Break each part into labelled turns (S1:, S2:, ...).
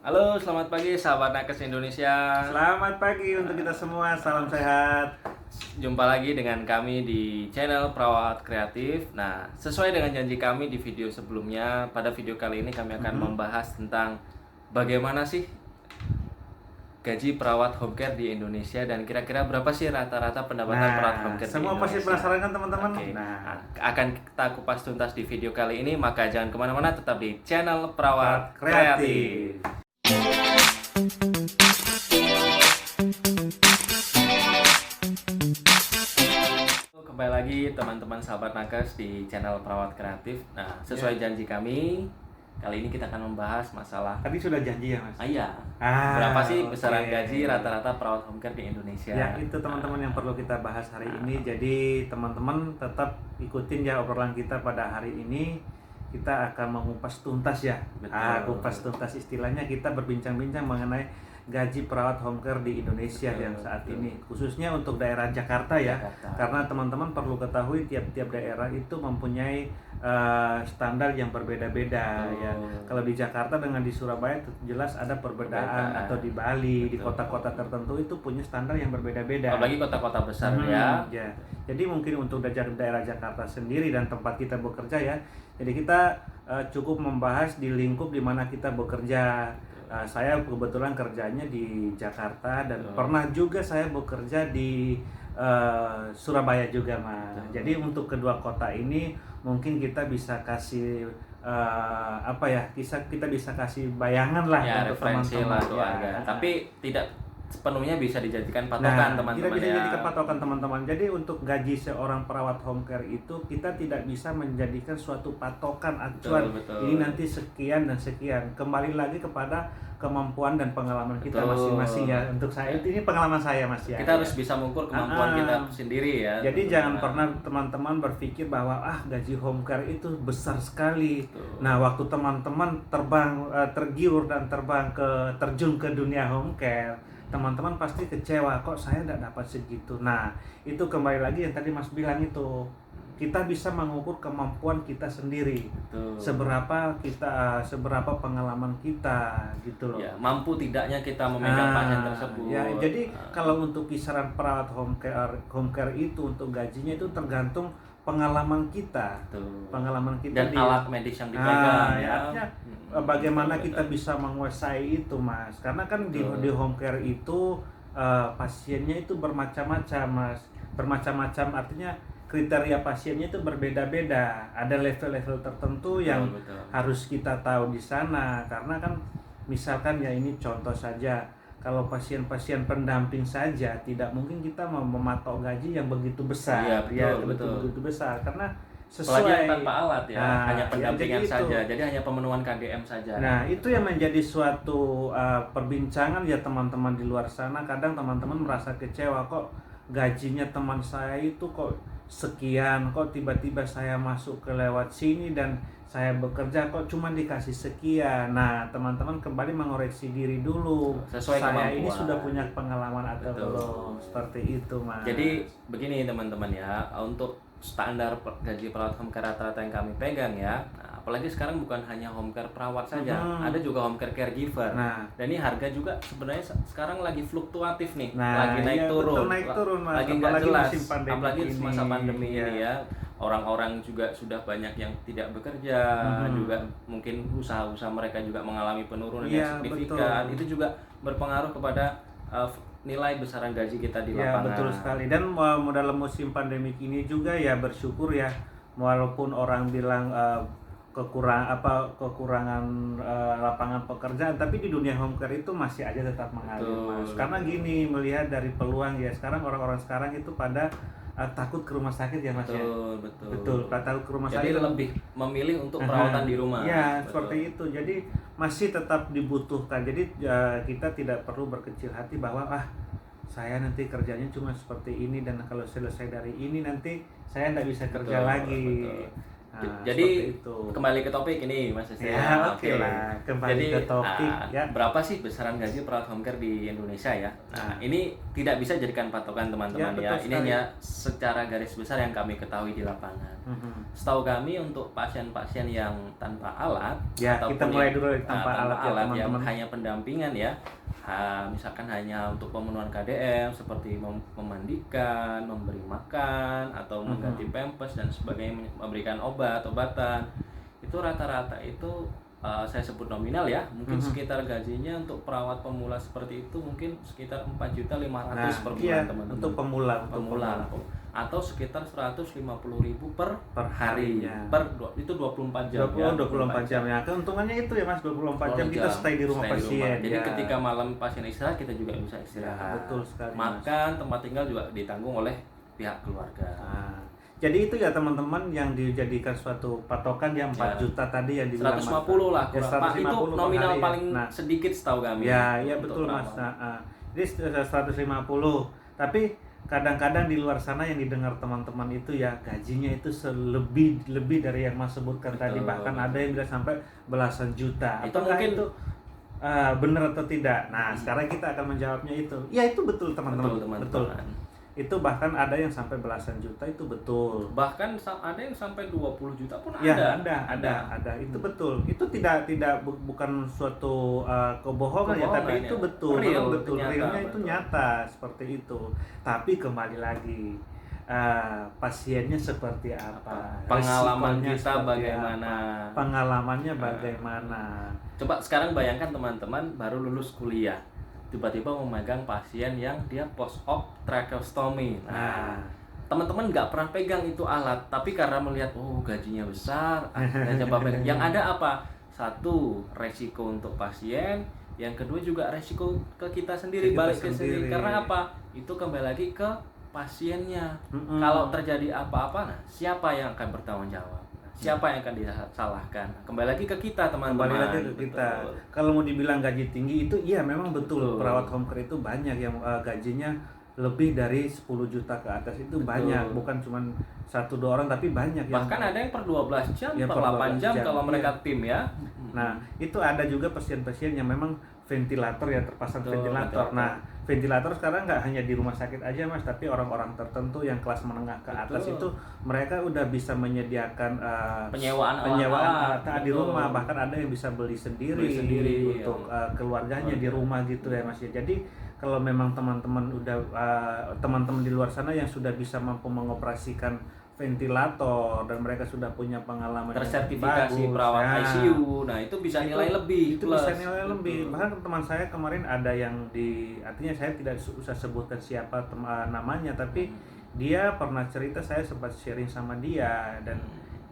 S1: Halo, selamat pagi sahabat Nakes Indonesia.
S2: Selamat pagi untuk kita semua, salam sehat.
S1: Jumpa lagi dengan kami di channel Perawat Kreatif. Nah, sesuai dengan janji kami di video sebelumnya, pada video kali ini kami akan membahas tentang bagaimana sih gaji perawat home care di Indonesia dan kira-kira berapa sih rata-rata pendapatan perawat home care di
S2: Semua
S1: Indonesia.
S2: pasti penasaran kan teman-teman?
S1: Oke.
S2: Nah,
S1: Akan kita kupas tuntas di video kali ini, maka jangan kemana-mana, tetap di channel Perawat
S2: kreatif.
S1: Kembali lagi teman-teman sahabat nakes di channel Perawat Kreatif. Nah, sesuai janji kami, kali ini kita akan membahas masalah
S2: Tadi sudah janji ya Mas?
S1: iya.
S2: Ah,
S1: Berapa sih
S2: oke.
S1: besaran gaji rata-rata perawat home care di Indonesia?
S2: Ya, itu teman-teman yang perlu kita bahas hari ini. Jadi teman-teman tetap ikutin ya obrolan kita pada hari ini. Kita akan mengupas tuntas ya.
S1: Betul.
S2: Kupas tuntas istilahnya kita berbincang-bincang mengenai gaji perawat home care di Indonesia
S1: Betul,
S2: yang saat
S1: betul.
S2: ini, khususnya untuk daerah Jakarta ya.
S1: Jakarta.
S2: Karena teman-teman perlu ketahui tiap-tiap daerah itu mempunyai standar yang berbeda-beda
S1: Betul.
S2: ya. Kalau di Jakarta dengan di Surabaya jelas ada perbedaan, atau di Bali, di
S1: Betul.
S2: kota-kota tertentu itu punya standar yang berbeda-beda.
S1: Apalagi kota-kota besar ya.
S2: Ya. Jadi mungkin untuk daerah Jakarta sendiri dan tempat kita bekerja ya. Jadi kita cukup membahas di lingkup di mana kita bekerja. Saya kebetulan kerjanya di Jakarta dan pernah juga saya bekerja di Surabaya juga, Mas. Jadi untuk kedua kota ini mungkin kita bisa kasih kita bisa kasih bayangan lah
S1: Ya,
S2: untuk
S1: referensi
S2: teman-teman
S1: lah untuk
S2: ya.
S1: harga. Tapi tidak sepenuhnya bisa dijadikan patokan
S2: Nah,
S1: teman-teman
S2: tidak bisa
S1: ya.
S2: dijadikan patokan teman-teman. Jadi untuk gaji seorang perawat home care itu kita tidak bisa menjadikan suatu patokan acuan.
S1: Betul.
S2: Ini nanti sekian dan sekian. Kembali lagi kepada kemampuan dan pengalaman kita
S1: Betul.
S2: masing-masing ya. Untuk saya ini pengalaman saya Mas ya.
S1: Kita harus bisa mengukur kemampuan kita sendiri ya.
S2: Jadi
S1: teman-teman.
S2: jangan pernah teman-teman berpikir bahwa gaji home care itu besar sekali.
S1: Betul.
S2: Nah, waktu teman-teman tergiur dan terjun ke dunia home care, teman-teman pasti kecewa, kok saya tidak dapat segitu. Nah, itu kembali lagi yang tadi Mas bilang itu. Kita bisa mengukur kemampuan kita sendiri.
S1: Betul.
S2: Seberapa pengalaman kita gitu loh.
S1: Ya, mampu tidaknya kita memegang pasien tersebut.
S2: Ya, jadi kalau untuk kisaran perawat home care itu untuk gajinya itu tergantung pengalaman kita.
S1: Betul.
S2: Pengalaman kita
S1: Dan alat medis yang dipegang ya.
S2: artinya bagaimana kita bisa menguasai itu, Mas. Karena kan di home care itu pasiennya itu bermacam-macam, Mas. Bermacam-macam artinya kriteria pasiennya itu berbeda-beda. Ada level-level tertentu yang
S1: betul.
S2: harus kita tahu di sana. Karena kan misalkan ya ini contoh saja, kalau pasien-pasien pendamping saja tidak mungkin kita mematok gaji yang begitu besar.
S1: Iya, betul.
S2: Begitu besar karena
S1: Apalagi
S2: sesuai
S1: yang tanpa alat ya, hanya pendampingan
S2: jadi
S1: saja.
S2: itu.
S1: Jadi hanya pemenuhan KDM saja.
S2: Nah, itu yang menjadi suatu perbincangan ya teman-teman di luar sana. Kadang teman-teman merasa kecewa, kok gajinya teman saya itu kok sekian, kok tiba-tiba saya masuk ke lewat sini dan saya bekerja kok cuma dikasih sekian. Nah, teman-teman kembali mengoreksi diri dulu.
S1: Sesuai
S2: saya
S1: kemampuan.
S2: ini sudah punya pengalaman atau
S1: Betul.
S2: belum? Seperti itu, Mas.
S1: Jadi begini teman-teman ya, untuk standar gaji perawat home care rata-rata yang kami pegang ya. Nah, apalagi sekarang bukan hanya home care perawat saja, ada juga home care caregiver.
S2: Nah.
S1: Dan ini harga juga sebenarnya sekarang lagi fluktuatif nih,
S2: Nah,
S1: lagi naik
S2: iya,
S1: turun,
S2: betul, naik turun, Mas.
S1: lagi nggak
S2: Apalagi
S1: jelas.
S2: musim pandemi
S1: Apalagi
S2: ini.
S1: masa pandemi
S2: Iya.
S1: ini ya. Orang-orang juga sudah banyak yang tidak bekerja, juga mungkin usaha-usaha mereka juga mengalami penurunan yang
S2: Iya,
S1: signifikan.
S2: betul.
S1: Itu juga berpengaruh kepada nilai besaran gaji kita di
S2: Ya,
S1: lapangan.
S2: betul sekali. Dan dalam musim pandemi ini juga ya bersyukur ya, walaupun orang bilang kekurangan lapangan pekerjaan, tapi di dunia home care itu masih aja tetap mengalir, Mas. Karena gini, melihat dari peluang ya, sekarang orang-orang sekarang itu pada takut ke rumah sakit ya, Mas. Betul, takut ke rumah
S1: Jadi
S2: sakit.
S1: lebih memilih untuk perawatan di rumah.
S2: Ya,
S1: Betul.
S2: seperti itu. Jadi masih tetap dibutuhkan. Jadi kita tidak perlu berkecil hati bahwa saya nanti kerjanya cuma seperti ini dan kalau selesai dari ini nanti saya tidak bisa kerja lagi.
S1: Betul. Jadi
S2: seperti itu.
S1: kembali ke topik ini Mas Yose.
S2: Ya, oke lah. Kembali
S1: Jadi
S2: ke topik ya.
S1: berapa sih besaran gaji perawat home care di Indonesia ya? Nah, ini tidak bisa jadikan patokan teman-teman
S2: Ya,
S1: ya.
S2: betul
S1: Ini
S2: sekali.
S1: hanya secara garis besar yang kami ketahui di lapangan. Setahu kami untuk pasien-pasien yang tanpa alat
S2: Ya, kita
S1: ataupun
S2: mulai
S1: yang,
S2: dulu tanpa alat ya,
S1: yang
S2: teman-teman.
S1: hanya pendampingan ya. Misalkan hanya untuk pemenuhan KDM seperti memandikan, memberi makan atau mengganti pampers dan sebagainya, memberikan obat-obatan, itu rata-rata itu saya sebut nominal ya, mungkin sekitar gajinya untuk perawat pemula seperti itu mungkin sekitar 4.500.000 per bulan teman-teman.
S2: Untuk pemula.
S1: Atau sekitar 150.000 per
S2: hari ya.
S1: itu 24 jam
S2: 24 jam ya. Keuntungannya itu ya Mas, 24 jam kita stay di rumah pasien.
S1: Jadi
S2: ya.
S1: ketika malam pasien istirahat kita juga bisa istirahat.
S2: Betul sekali,
S1: Makan, tempat tinggal juga ditanggung oleh pihak keluarga.
S2: Jadi itu ya teman-teman yang dijadikan suatu patokan yang 4 juta tadi yang dibilang
S1: 150 lah
S2: ya,
S1: kurang. Pak, itu nominal paling sedikit setahu kami.
S2: Ya betul Mas. Jadi 150. Tapi kadang-kadang di luar sana yang didengar teman-teman itu ya gajinya itu lebih dari yang Mas sebutkan tadi, bahkan ada yang bisa sampai belasan juta.
S1: Itu
S2: Apakah
S1: mungkin
S2: itu benar atau tidak? Nah, sekarang kita akan menjawabnya itu. Ya itu betul teman-teman. Betul. Itu bahkan ada yang sampai belasan juta, itu betul.
S1: Bahkan ada yang sampai 20 juta pun
S2: ya, ada. Itu betul. Itu bukan suatu kebohongan ya, tapi itu betul. Realnya itu nyata seperti itu. Tapi kembali lagi, pasiennya seperti apa?
S1: Pengalaman kita bagaimana?
S2: Pengalamannya bagaimana?
S1: Coba sekarang bayangkan teman-teman baru lulus kuliah, tiba-tiba memegang pasien yang dia post-op tracheostomy. Nah, teman-teman nggak pernah pegang itu alat, tapi karena melihat gajinya besar, akhirnya coba pegang. Yang ada apa? Satu, resiko untuk pasien. Yang kedua juga resiko ke kita sendiri, balik ke sendiri. Karena apa? Itu kembali lagi ke pasiennya. Kalau terjadi apa-apa, nah siapa yang akan bertanggung jawab? Siapa yang akan disalahkan? Kembali lagi ke kita teman-teman.
S2: Kembali lagi ke kita. Kalau mau dibilang gaji tinggi itu iya memang betul. Perawat home care itu banyak yang gajinya lebih dari 10 juta ke atas, itu banyak. Bukan cuma 1-2 orang tapi banyak.
S1: Bahkan ada yang per 12 jam, per 8 jam kalau mereka tim ya.
S2: Nah, itu ada juga pasien-pasien yang memang ventilator ya, terpasang ventilator. Nah, ventilator sekarang nggak hanya di rumah sakit aja Mas, tapi orang-orang tertentu yang kelas menengah ke atas itu mereka udah bisa menyediakan penyewaan di rumah, bahkan ada yang bisa beli sendiri untuk keluarganya di rumah gitu ya Mas. Jadi kalau memang teman-teman teman-teman di luar sana yang sudah bisa mampu mengoperasikan ventilator dan mereka sudah punya pengalaman
S1: tersertifikasi perawat ICU, nah itu bisa nilai lebih.
S2: Bisa nilai lebih. Bahkan teman saya kemarin ada yang artinya saya tidak usah sebutkan siapa namanya, tapi dia pernah cerita, saya sempat sharing sama dia, dan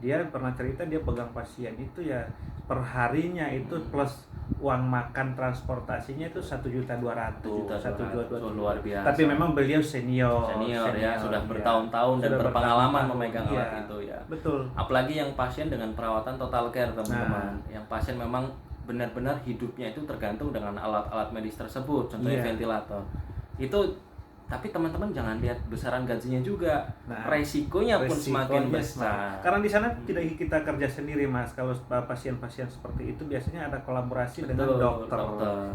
S2: dia pernah cerita dia pegang pasien itu ya perharinya itu plus uang makan transportasinya itu 1.200.000,
S1: luar biasa.
S2: Tapi memang beliau senior
S1: ya, sudah bertahun-tahun dan berpengalaman memegang alat itu ya.
S2: Betul.
S1: Apalagi yang pasien dengan perawatan total care teman-teman. Yang pasien memang benar-benar hidupnya itu tergantung dengan alat-alat medis tersebut, contohnya ventilator. Itu tapi teman-teman jangan lihat besaran gajinya juga, resikonya pun semakin besar.
S2: Karena di sana tidak kita kerja sendiri Mas. Kalau pasien-pasien seperti itu biasanya ada kolaborasi dengan dokter.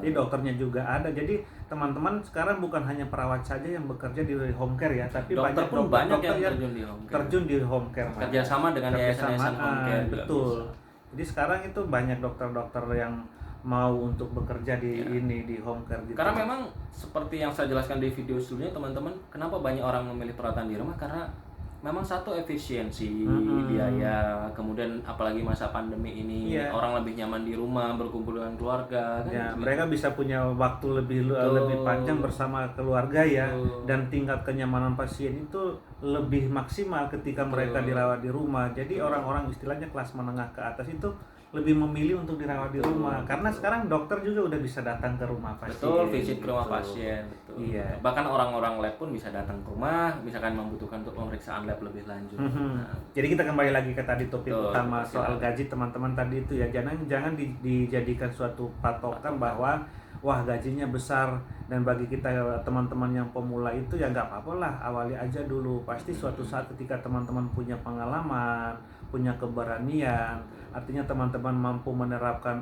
S2: Jadi dokternya juga ada. Jadi teman-teman sekarang bukan hanya perawat saja yang bekerja di home care ya, tapi
S1: dokter pun banyak yang
S2: terjun di home care.
S1: Kerjasama dengan yayasan home care.
S2: Betul. Jadi sekarang itu banyak dokter-dokter yang mau untuk bekerja di home care gitu.
S1: Karena memang seperti yang saya jelaskan di video sebelumnya teman-teman, kenapa banyak orang memilih perawatan di rumah? Karena memang satu efisiensi biaya, kemudian apalagi masa pandemi ini orang lebih nyaman di rumah berkumpul dengan keluarga kan.
S2: Ya, mereka bisa punya waktu lebih panjang bersama keluarga ya, dan tingkat kenyamanan pasien itu lebih maksimal ketika mereka dirawat di rumah. Jadi orang-orang istilahnya kelas menengah ke atas itu lebih memilih untuk dirawat di rumah, karena sekarang dokter juga udah bisa datang ke rumah pasien.
S1: Visit ke rumah pasien. Iya. Bahkan orang-orang lab pun bisa datang ke rumah, misalkan membutuhkan untuk pemeriksaan lab lebih lanjut.
S2: Jadi kita kembali lagi ke tadi topik utama soal gaji teman-teman tadi itu ya, jangan dijadikan suatu patokan bahwa wah gajinya besar, dan bagi kita teman-teman yang pemula itu ya nggak apa-apa lah, awali aja dulu. Pasti suatu saat ketika teman-teman punya pengalaman, punya keberanian, artinya teman-teman mampu menerapkan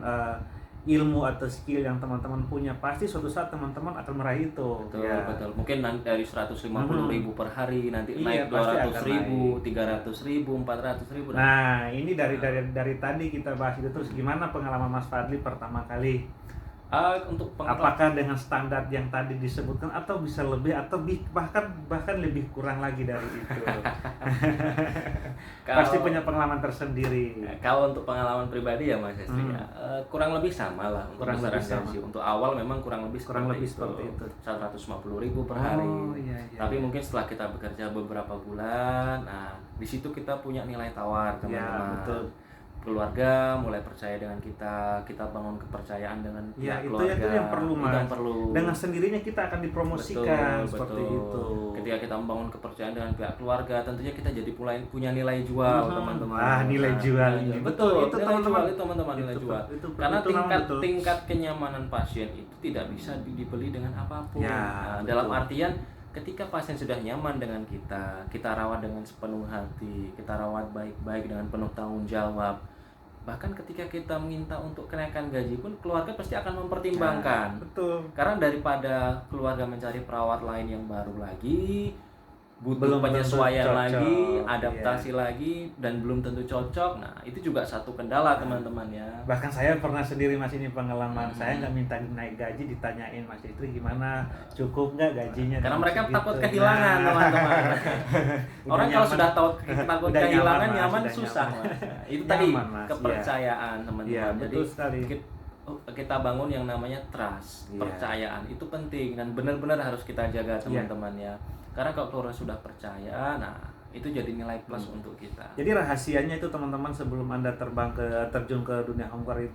S2: ilmu atau skill yang teman-teman punya, pasti suatu saat teman-teman akan meraih itu.
S1: Betul, betul. Mungkin nanti dari 150.000 per hari nanti
S2: Iya,
S1: naik
S2: pasti akan
S1: 200.000, 300.000, 400.000.
S2: Nah, ini dari tadi kita bahas itu. Terus gimana pengalaman Mas Fadli pertama kali?
S1: Untuk
S2: Apakah dengan standar yang tadi disebutkan atau bisa lebih atau bahkan lebih kurang lagi dari itu? Pasti punya pengalaman tersendiri.
S1: Kalau untuk pengalaman pribadi ya Mas Hestri, kurang lebih sama lah untuk
S2: Kurang lebih
S1: besaran gaji. Untuk awal memang kurang lebih
S2: seperti itu.
S1: 150.000 per hari.
S2: Iya.
S1: Tapi mungkin setelah kita bekerja beberapa bulan, nah di situ kita punya nilai tawar teman-teman.
S2: Ya, betul.
S1: Keluarga mulai percaya dengan kita bangun kepercayaan dengan
S2: Ya, itu
S1: keluarga.
S2: yang perlu, Mas.
S1: Itu yang perlu.
S2: Dengan sendirinya kita akan dipromosikan seperti itu.
S1: Ketika kita membangun kepercayaan dengan pihak keluarga, tentunya kita jadi punya nilai jual, teman-teman.
S2: Nilai jual ini.
S1: Betul,
S2: Itu
S1: nilai
S2: teman-teman.
S1: jual itu teman-teman, nilai jual. Karena tingkat kenyamanan pasien itu tidak bisa dibeli dengan apapun.
S2: Ya,
S1: dalam artian ketika pasien sudah nyaman dengan kita rawat dengan sepenuh hati, kita rawat baik-baik dengan penuh tanggung jawab. Bahkan ketika kita minta untuk kenaikan gaji pun keluarga pasti akan mempertimbangkan.
S2: Betul.
S1: Karena daripada keluarga mencari perawat lain yang baru lagi, butuh
S2: Belum
S1: penyesuaian
S2: tentu
S1: lagi,
S2: cocok,
S1: adaptasi lagi, dan belum tentu cocok. Nah, itu juga satu kendala teman-teman ya.
S2: Bahkan saya pernah sendiri Mas, ini pengalaman. Saya nggak minta naik gaji, ditanyain Mas Istri gimana, cukup nggak gajinya.
S1: Karena mereka
S2: segitu.
S1: takut kehilangan teman-teman. Orang kalau sudah tahu takut
S2: Udah
S1: kehilangan
S2: nyaman, Mas,
S1: nyaman
S2: udah
S1: susah
S2: nyaman.
S1: Mas. Itu
S2: Nyaman,
S1: tadi
S2: Mas,
S1: kepercayaan
S2: Iya,
S1: teman-teman.
S2: betul sekali.
S1: Kita bangun yang namanya trust,
S2: Iya.
S1: percayaan itu penting dan benar-benar harus kita jaga teman-teman ya. Karena kalau keluarga sudah percaya, nah itu jadi nilai plus untuk kita.
S2: Jadi rahasianya itu teman-teman, sebelum Anda terjun ke dunia home care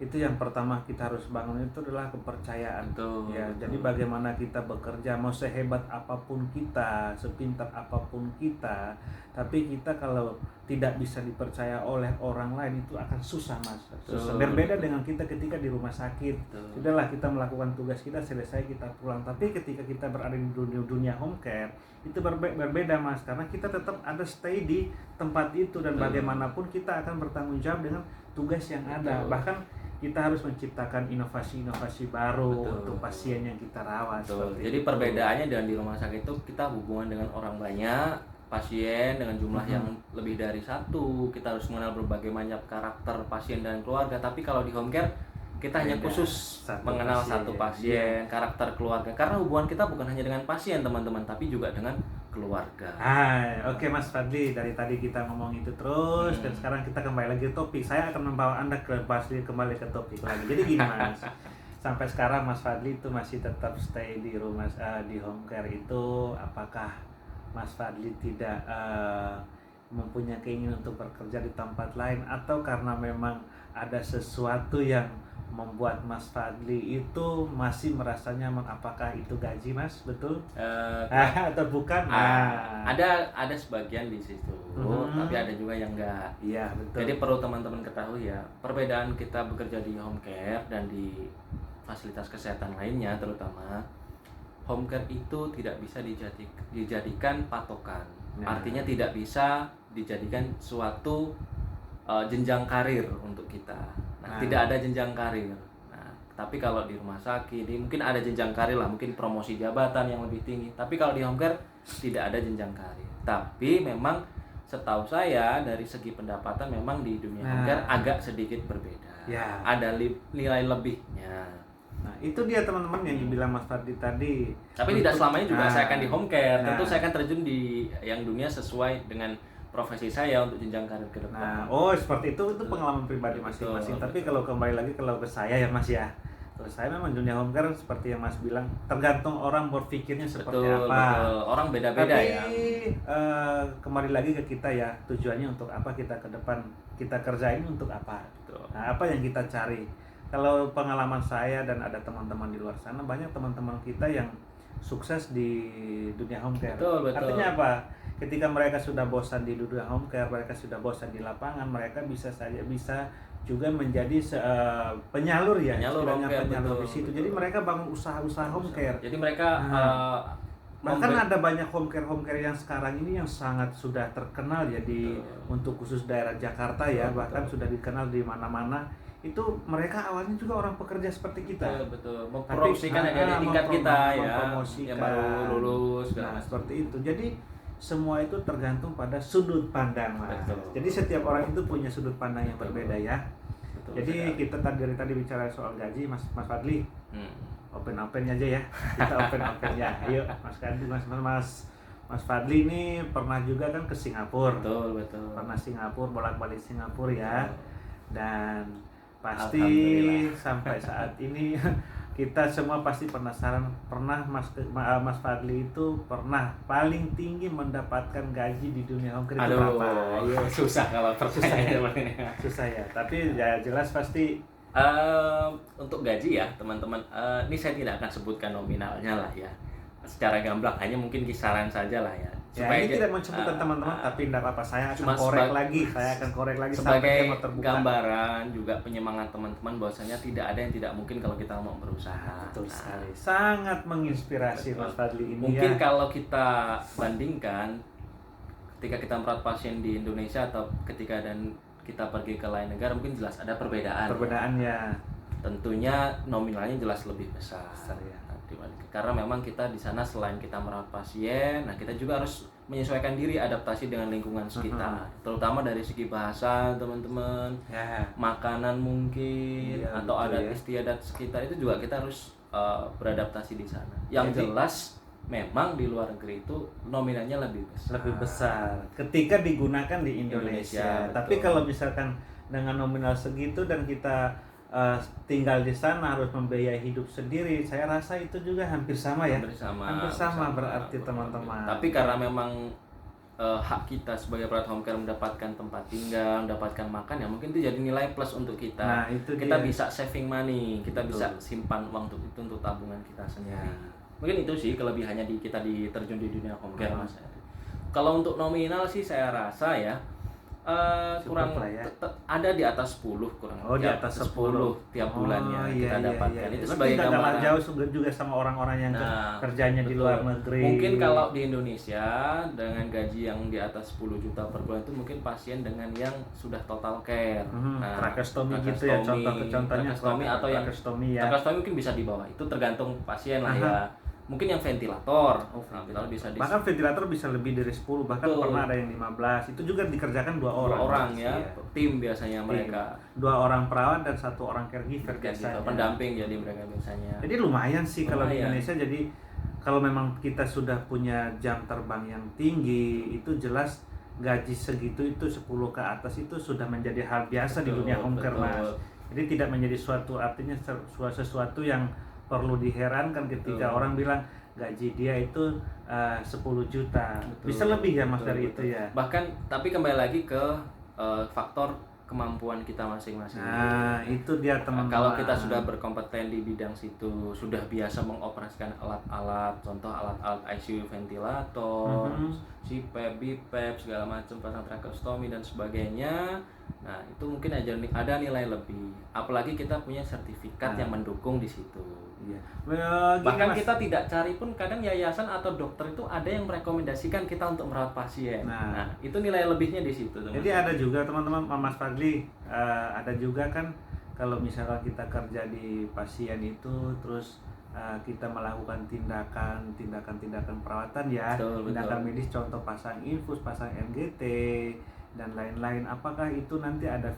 S2: itu yang pertama kita harus bangun itu adalah kepercayaan.
S1: Betul,
S2: Ya,
S1: betul.
S2: jadi bagaimana kita bekerja, mau sehebat apapun kita, sepintar apapun kita, tapi kita kalau tidak bisa dipercaya oleh orang lain itu akan susah, Mas. Susah. Berbeda dengan kita ketika di rumah sakit.
S1: Betul.
S2: Sudahlah, kita melakukan tugas kita, selesai kita pulang. Tapi ketika kita berada di dunia home care itu berbeda, Mas, karena kita tetap ada stay di tempat itu dan bagaimanapun kita akan bertanggung jawab dengan tugas yang ada. Bahkan kita harus menciptakan inovasi-inovasi baru untuk pasien yang kita rawat.
S1: Jadi perbedaannya dengan di rumah sakit itu kita hubungan dengan orang banyak, pasien dengan jumlah yang lebih dari satu. Kita harus mengenal berbagai macam karakter pasien dan keluarga. Tapi kalau di home care kita hanya khusus mengenal satu pasien, karakter keluarga. Karena hubungan kita bukan hanya dengan pasien teman-teman, tapi juga dengan keluarga.
S2: Oke, Mas Fadli, dari tadi kita ngomong itu terus dan sekarang kita kembali lagi ke topik. Saya akan membawa Anda kembali ke topik lagi. Jadi gini, Mas. Sampai sekarang Mas Fadli itu masih tetap stay di rumah, di home care itu. Apakah Mas Fadli tidak mempunyai keinginan untuk bekerja di tempat lain, atau karena memang ada sesuatu yang membuat Mas Fadli itu masih merasa nyaman? Apakah itu gaji, Mas? Betul? Atau bukan?
S1: Ada sebagian di situ, tapi ada juga yang enggak.
S2: Iya, betul.
S1: Jadi perlu teman-teman ketahui ya, perbedaan kita bekerja di home care dan di fasilitas kesehatan lainnya, terutama home care itu tidak bisa dijadikan patokan. Artinya tidak bisa dijadikan suatu jenjang karir untuk kita. Tidak ada jenjang karir. Tapi kalau di rumah sakit, mungkin ada jenjang karir lah, mungkin promosi jabatan yang lebih tinggi. Tapi kalau di home care tidak ada jenjang karir. Tapi memang setahu saya dari segi pendapatan memang di dunia home care agak sedikit berbeda.
S2: Ya.
S1: Ada nilai lebihnya.
S2: Nah, itu dia teman-teman yang dibilang Mas Fadli tadi.
S1: Tapi tidak selamanya juga saya akan di home care. Tentu saya akan terjun di yang dunia sesuai dengan profesi saya untuk jenjang karir ke depan.
S2: Seperti itu pengalaman pribadi masing-masing. Tapi kalau kembali lagi kalau ke saya ya, Mas ya. Kalau saya memang dunia home care seperti yang Mas bilang, tergantung orang berpikirnya seperti apa.
S1: Betul. Orang beda-beda ya.
S2: Tapi kembali lagi ke kita ya, tujuannya untuk apa kita ke depan, kita kerjain untuk apa.
S1: Betul.
S2: Nah, apa yang kita cari. Kalau pengalaman saya dan ada teman-teman di luar sana, banyak teman-teman kita yang sukses di dunia home care.
S1: Betul.
S2: Artinya apa? Ketika mereka sudah bosan di dunia home care, mereka sudah bosan di lapangan, mereka bisa juga menjadi penyalur ya,
S1: penyalur
S2: di situ. Jadi mereka bangun usaha-usaha home care.
S1: Jadi mereka
S2: Bahkan ada banyak home care yang sekarang ini yang sangat sudah terkenal ya untuk khusus daerah Jakarta ya, bahkan sudah dikenal di mana-mana. Itu mereka awalnya juga orang pekerja seperti kita.
S1: Betul. Mempromosikan aja di tingkat kita ya, yang baru lulus.
S2: Nah, seperti itu. Jadi semua itu tergantung pada sudut pandang, Mas. Jadi setiap orang itu punya sudut pandang yang berbeda ya. Jadi kita dari tadi bicara soal gaji, Mas Fadli. Open aja ya, kita open ya. Ayo Mas Fadli ini pernah juga kan ke Singapura.
S1: Betul.
S2: Pernah Singapura, bolak-balik Singapura ya. Dan pasti sampai saat ini kita semua pasti penasaran, pernah Mas Fadli itu pernah paling tinggi mendapatkan gaji di dunia home care itu berapa?
S1: Ayo, susah kalau pertanyaan
S2: susah ya. Tapi ya jelas pasti.
S1: Untuk gaji ya teman-teman, ini saya tidak akan sebutkan nominalnya lah ya, secara gamblang hanya mungkin kisaran saja lah ya.
S2: Supaya ini tidak menyebutkan teman-teman, tapi tidak apa-apa, saya akan korek lagi
S1: sebagai
S2: sampai terbuka.
S1: Gambaran juga penyemangat teman-teman bahwasanya tidak ada yang tidak mungkin kalau kita mau berusaha.
S2: Betul sekali, sangat menginspirasi Mas Fadli ini.
S1: Mungkin kalau kita bandingkan ketika kita merawat pasien di Indonesia atau ketika kita pergi ke lain negara, mungkin jelas ada perbedaannya. Tentunya nominalnya jelas lebih besar ya. Karena memang kita di sana selain kita merawat pasien, nah kita juga harus menyesuaikan diri, adaptasi dengan lingkungan sekitar, terutama dari segi bahasa teman-teman, makanan mungkin, atau adat istiadat sekitar itu juga kita harus beradaptasi di sana. Yang jelas memang di luar negeri itu nominalnya lebih besar
S2: ketika digunakan di Indonesia. Tapi kalau misalkan dengan nominal segitu dan kita tinggal di sana harus membiayai hidup sendiri, saya rasa itu juga hampir sama ya. Hampir sama berarti teman-teman.
S1: Tapi karena memang hak kita sebagai perawat home care mendapatkan tempat tinggal, mendapatkan makan, ya mungkin itu jadi nilai plus untuk kita.
S2: Nah, itu
S1: kita bisa saving money, kita bisa simpan uang untuk tabungan kita sendiri. Mungkin itu sih kelebihannya kita diterjun di dunia home care, Mas. Kalau untuk nominal sih saya rasa ya kurang ya. Ada di atas 10 kurang.
S2: Di atas 10
S1: tiap bulannya kita dapatkan. Itu
S2: sebagai gambaran jauh juga sama orang-orang yang kerjanya di luar negeri.
S1: Mungkin kalau di Indonesia dengan gaji yang di atas 10 juta per bulan itu mungkin pasien dengan yang sudah total care.
S2: Tracheostomy gitu ya, contohnya
S1: tracheostomy atau yang tracheostomy mungkin bisa di bawah. Itu tergantung pasien lah ya. Mungkin yang ventilator,
S2: bahkan ventilator bisa lebih dari 10, bahkan pernah ada yang 15. Itu juga dikerjakan dua orang
S1: ya. Tim biasanya mereka.
S2: 2 orang perawat dan 1 orang caregiver
S1: biasanya. Pendamping jadi mereka biasanya.
S2: Jadi lumayan sih kalau di Indonesia. Jadi kalau memang kita sudah punya jam terbang yang tinggi, itu jelas gaji segitu itu 10 ke atas itu sudah menjadi hal biasa di dunia home care, Mas. Jadi tidak menjadi artinya sesuatu yang perlu diherankan ketika orang bilang gaji dia itu 10 juta. Bisa lebih ya Mas dari itu ya.
S1: Bahkan tapi kembali lagi ke faktor kemampuan kita masing-masing.
S2: Nah, itu dia teman-teman.
S1: Kalau kita sudah berkompeten di bidang situ, sudah biasa mengoperasikan alat-alat, contoh alat-alat ICU ventilator, CPAP, BiPAP, segala macam, pasang tracheostomy dan sebagainya. Nah, itu mungkin ada nilai lebih. Apalagi kita punya sertifikat yang mendukung di situ.
S2: Iya.
S1: Bahkan kita tidak cari pun kadang yayasan atau dokter itu ada yang merekomendasikan kita untuk merawat pasien. Nah, itu nilai lebihnya di situ, teman-teman.
S2: Jadi ada juga teman-teman, Mas Fadli, ada juga kan kalau misalkan kita kerja di pasien itu terus kita melakukan tindakan perawatan ya, tindakan medis, contoh pasang infus, pasang MGT dan lain-lain. Apakah itu nanti ada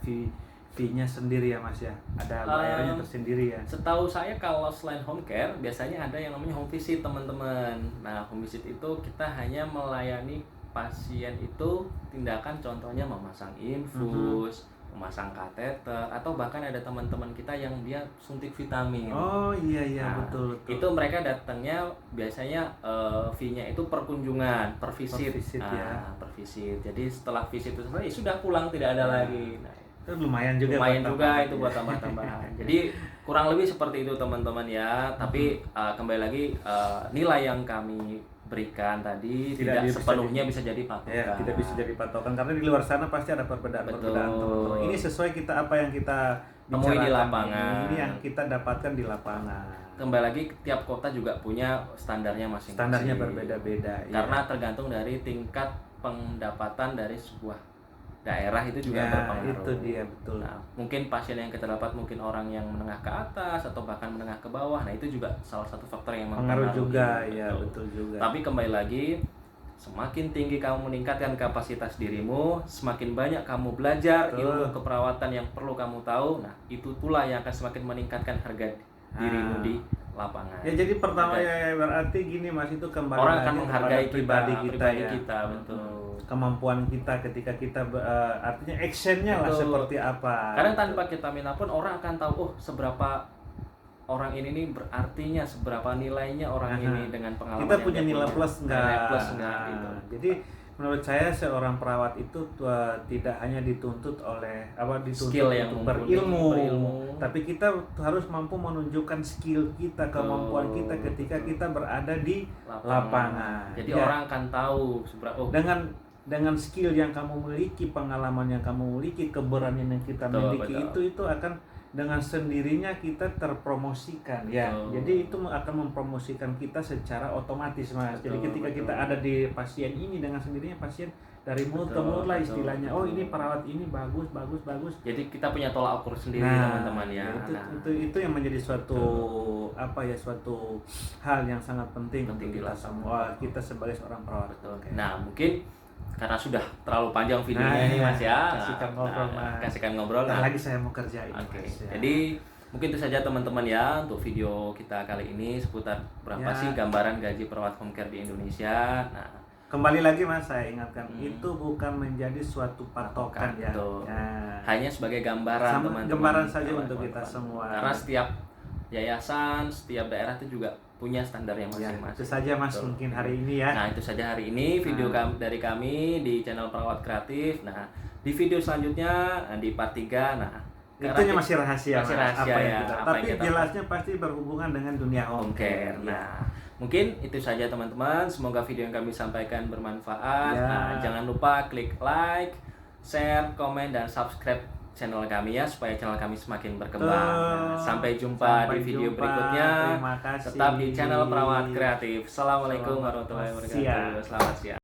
S2: fee-nya sendiri ya Mas ya? Ada bayarnya tersendiri ya?
S1: Setahu saya kalau selain home care biasanya ada yang namanya home visit, teman-teman. Nah, home visit itu kita hanya melayani pasien itu tindakan contohnya memasang infus, memasang kateter, atau bahkan ada teman-teman kita yang dia suntik vitamin.
S2: Oh iya, betul.
S1: Itu mereka datangnya biasanya fee-nya itu per kunjungan, per visit ya. Per visit. Jadi setelah visit itu selesai sudah pulang, tidak ada lagi. Nah,
S2: itu lumayan juga
S1: itu buat tambah-tambahan. Jadi kurang lebih seperti itu teman-teman ya. Tapi kembali lagi nilai yang kami berikan tadi tidak sepenuhnya bisa jadi patokan.
S2: Ya, tidak bisa jadi patokan karena di luar sana pasti ada perbedaan teman-teman. Ini sesuai apa yang kita
S1: temui di
S2: bicarakan
S1: lapangan.
S2: Ini yang kita dapatkan di lapangan.
S1: Kembali lagi, tiap kota juga punya standarnya masing-masing.
S2: Standarnya berbeda-beda.
S1: Karena
S2: iya.
S1: tergantung dari tingkat pendapatan dari sebuah daerah itu juga
S2: Ya,
S1: berpengaruh.
S2: itu dia, betul.
S1: Nah, mungkin pasien yang kita dapat mungkin orang yang menengah ke atas atau bahkan menengah ke bawah. Nah, itu juga salah satu faktor yang
S2: Pengaruh
S1: mempengaruhi.
S2: juga, ya betul juga.
S1: Tapi kembali lagi, semakin tinggi kamu meningkatkan kapasitas dirimu, semakin banyak kamu belajar
S2: Betul.
S1: ilmu keperawatan yang perlu kamu tahu. Nah, itu pula yang akan semakin meningkatkan harga dirimu di lapangan.
S2: Ya jadi pertama
S1: Oke.
S2: ya berarti gini Mas, itu kembali
S1: Orang
S2: lagi
S1: akan menghargai
S2: kepada pribadi kita, ya.
S1: kita, betul.
S2: Kemampuan kita ketika kita artinya actionnya lah
S1: Betul.
S2: seperti apa.
S1: Karena
S2: gitu.
S1: tanpa kita minta pun orang akan tahu, oh seberapa orang ini nih berartinya, seberapa nilainya orang
S2: Aha.
S1: ini dengan pengalaman
S2: Kita
S1: yang
S2: punya
S1: dia
S2: nilai plus enggak?
S1: Nilai plus enggak gitu.
S2: Jadi menurut saya seorang perawat itu tidak hanya dituntut oleh
S1: Skill yang
S2: untuk
S1: mumpuni, berilmu.
S2: tapi kita harus mampu menunjukkan skill kita, kemampuan kita ketika kita berada di lapangan.
S1: Jadi
S2: Ya.
S1: orang akan tahu seberapa
S2: Dengan skill yang kamu miliki, pengalaman yang kamu miliki, keberanian yang kita
S1: Betul,
S2: miliki,
S1: betul.
S2: itu akan dengan sendirinya kita terpromosikan, ya.
S1: Betul.
S2: Jadi itu akan mempromosikan kita secara otomatis, Mas. Jadi
S1: Betul,
S2: ketika
S1: betul.
S2: kita ada di pasien ini, dengan sendirinya pasien dari mulut ke
S1: Betul,
S2: mulut lah
S1: betul,
S2: istilahnya.
S1: betul.
S2: Oh, ini perawat ini bagus.
S1: Jadi kita punya tolak ukur sendiri,
S2: Nah,
S1: teman-teman ya.
S2: itu yang menjadi suatu suatu hal yang sangat penting untuk
S1: Penting di
S2: kita
S1: lapangan.
S2: semua, kita sebagai seorang perawat.
S1: Betul.
S2: Oke.
S1: Nah, mungkin karena sudah terlalu panjang videonya
S2: Nah,
S1: ini Mas ya.
S2: kasihkan ngobrol, Mas.
S1: Kasihkan ngobrol.
S2: Ntar
S1: Nah,
S2: lagi saya mau kerjain.
S1: Oke.
S2: Mas, ya.
S1: Jadi mungkin itu saja teman-teman ya untuk video kita kali ini seputar berapa
S2: Ya.
S1: sih gambaran gaji perawat home care di Indonesia. Nah,
S2: Kembali lagi Mas, saya ingatkan
S1: Hmm.
S2: itu bukan menjadi suatu patokan ya.
S1: Betul.
S2: Ya.
S1: hanya sebagai gambaran
S2: Sama
S1: teman-teman.
S2: gambaran saja
S1: Gambaran
S2: untuk kita
S1: teman-teman.
S2: semua.
S1: Karena setiap yayasan, setiap daerah itu juga punya standar yang
S2: Ya,
S1: masing-masing.
S2: itu saja Mas
S1: Betul.
S2: mungkin hari ini ya.
S1: Nah, itu saja hari ini video dari kami di channel Perawat Kreatif. Nah, di video selanjutnya di part 3. Nah,
S2: Itunya masih rahasia,
S1: masih
S2: Mas,
S1: rahasia
S2: apa yang
S1: ya,
S2: kita-
S1: apa
S2: tapi
S1: yang kita-
S2: jelasnya pasti berhubungan dengan dunia home
S1: home care.
S2: care. Ya.
S1: Nah, mungkin itu saja teman-teman. Semoga video yang kami sampaikan bermanfaat.
S2: Ya.
S1: Nah, jangan lupa klik like, share, komen, dan subscribe channel kami ya supaya channel kami semakin berkembang. Nah, sampai jumpa di video
S2: jumpa.
S1: berikutnya.
S2: Terima kasih.
S1: Tetap di channel Perawat Kreatif. Assalamualaikum warahmatullahi wabarakatuh. Selamat siang.